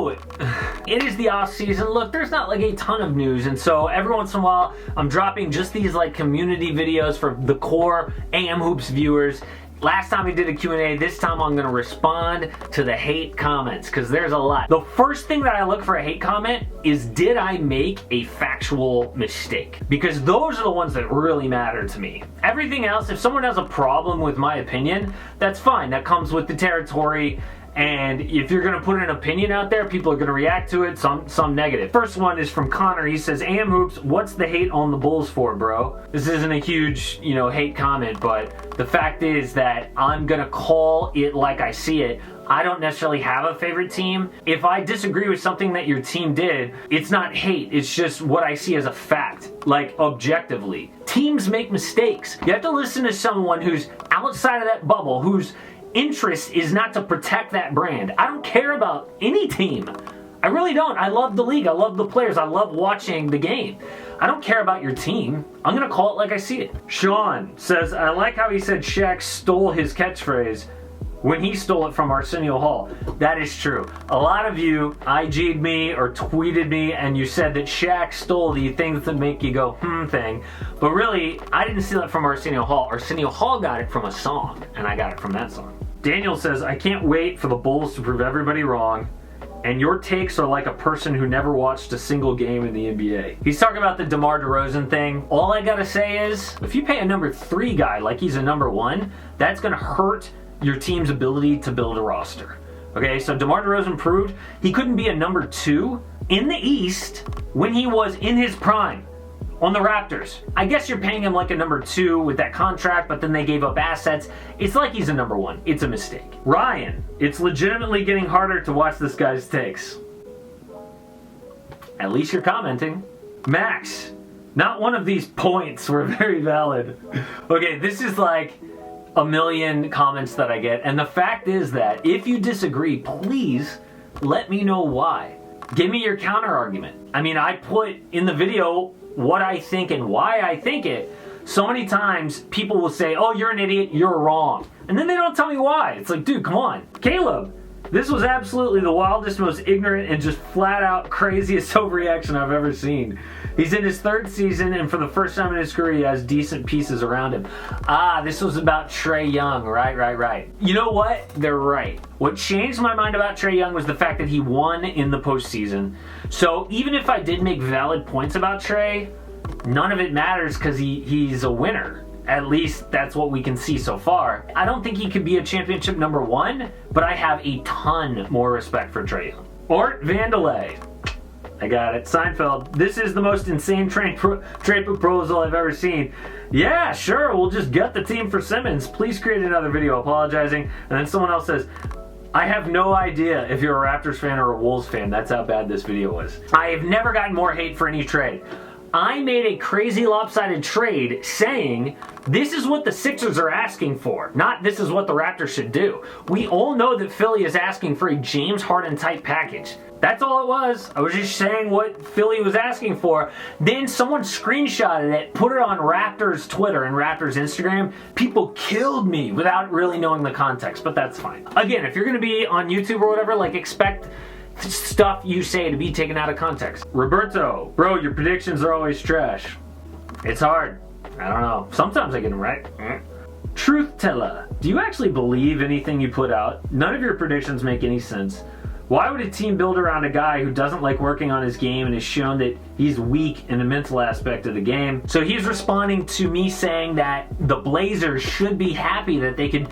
So, it is the off season. Look, there's not like a ton of news, and so every once in a while, I'm dropping just these like community videos for the core AM Hoops viewers. Last time we did a Q&A, this time I'm gonna respond to the hate comments, because there's a lot. The first thing that I look for a hate comment is, did I make a factual mistake? Because those are the ones that really matter to me. Everything else, if someone has a problem with my opinion, that's fine. That comes with the territory. And if you're gonna put an opinion out there, people are gonna react to it, some negative. First one is from Connor. He says, AM Hoops, what's the hate on the Bulls for, bro? This isn't a huge, hate comment, but the fact is that I'm gonna call it like I see it. I don't necessarily have a favorite team. If I disagree with something that your team did, it's not hate, it's just what I see as a fact, like objectively. Teams make mistakes. You have to listen to someone who's outside of that bubble, whose interest is not to protect that brand. I don't care about any team. I really don't. I love the league. I love the players. I love watching the game. I don't care about your team. I'm going to call it like I see it. Sean says, I like how he said Shaq stole his catchphrase when he stole it from Arsenio Hall. That is true. A lot of you IG'd me or tweeted me and you said that Shaq stole the things that make you go thing. But really, I didn't steal it from Arsenio Hall. Arsenio Hall got it from a song, and I got it from that song. Daniel says, I can't wait for the Bulls to prove everybody wrong, and your takes are like a person who never watched a single game in the NBA. He's talking about the DeMar DeRozan thing. All I gotta say is, if you pay a number 3 guy like he's a number 1, that's gonna hurt your team's ability to build a roster. Okay, so DeMar DeRozan proved he couldn't be a number 2 in the East when he was in his prime on the Raptors. I guess you're paying him like a number 2 with that contract, but then they gave up assets. It's like he's a number 1. It's a mistake. Ryan, it's legitimately getting harder to watch this guy's takes. At least you're commenting. Max, not one of these points were very valid. Okay, this is like a million comments that I get, and the fact is that if you disagree, please let me know why. Give me your counter argument. I mean, I put in the video what I think and why I think it. So many times people will say, oh, you're an idiot, you're wrong, and then they don't tell me why. It's like, dude, come on. Caleb, this was absolutely the wildest, most ignorant, and just flat out craziest overreaction I've ever seen. He's in his 3rd season, and for the first time in his career, he has decent pieces around him. Ah, this was about Trae Young. Right. You know what? They're right. What changed my mind about Trae Young was the fact that he won in the postseason. So even if I did make valid points about Trae, none of it matters because he's a winner. At least that's what we can see so far. I don't think he could be a championship number 1, but I have a ton more respect for Trae Young. Ort Vandelay. I got it. Seinfeld, this is the most insane trade proposal I've ever seen. Yeah, sure, we'll just gut the team for Simmons. Please create another video apologizing. And then someone else says, I have no idea if you're a Raptors fan or a Wolves fan. That's how bad this video was. I have never gotten more hate for any trade. I made a crazy lopsided trade saying this is what the Sixers are asking for, not this is what the Raptors should do. We all know that Philly is asking for a James Harden type package. That's all it was. I was just saying what Philly was asking for. Then someone screenshotted it, put it on Raptors Twitter and Raptors Instagram. People killed me without really knowing the context, but that's fine. Again, if you're going to be on YouTube or whatever, like expect stuff you say to be taken out of context. Roberto, bro, your predictions are always trash. It's hard. I don't know. Sometimes I get them right. Truth teller, do you actually believe anything you put out? None of your predictions make any sense. Why would a team build around a guy who doesn't like working on his game and has shown that he's weak in the mental aspect of the game? So he's responding to me saying that the Blazers should be happy that they could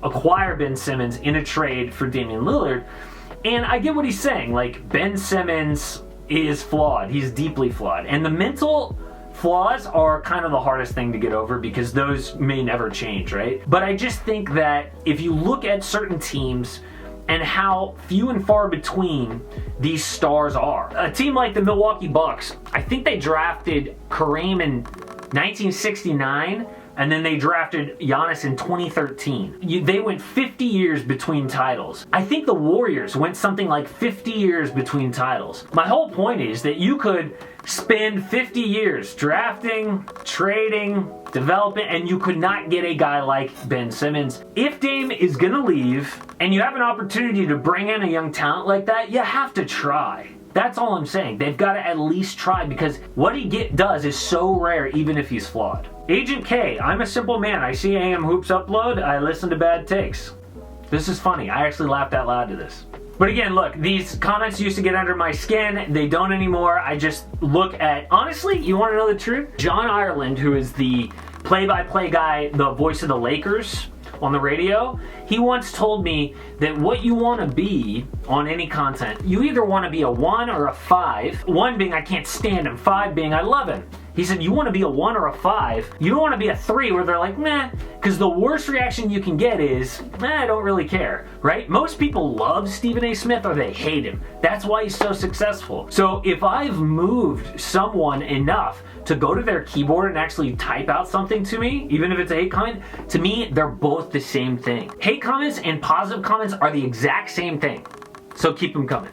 acquire Ben Simmons in a trade for Damian Lillard. And I get what he's saying. Like, Ben Simmons is flawed. He's deeply flawed. And the mental flaws are kind of the hardest thing to get over because those may never change, right? But I just think that if you look at certain teams and how few and far between these stars are. A team like the Milwaukee Bucks, I think they drafted Kareem in 1969, and then they drafted Giannis in 2013. They went 50 years between titles. I think the Warriors went something like 50 years between titles. My whole point is that you could spend 50 years drafting, trading, developing, and you could not get a guy like Ben Simmons. If Dame is gonna leave, and you have an opportunity to bring in a young talent like that, you have to try. That's all I'm saying. They've got to at least try, because what he does is so rare, even if he's flawed. Agent K, I'm a simple man. I see AM Hoops upload. I listen to bad takes. This is funny. I actually laughed out loud to this. But again, look, these comments used to get under my skin. They don't anymore. I just look at, honestly, you want to know the truth? John Ireland, who is the play-by-play guy, the voice of the Lakers on the radio, he once told me that what you want to be on any content, you either want to be a 1 or a 5. 1 being I can't stand him, 5 being I love him. He said you want to be a 1 or a 5. You don't want to be a 3 where they're like, meh, because the worst reaction you can get is, I don't really care, right? Most people love Stephen A. Smith or they hate him. That's why he's so successful. So if I've moved someone enough to go to their keyboard and actually type out something to me, even if it's a hate comment, to me, they're both the same thing. Hate comments and positive comments are the exact same thing. So keep them coming.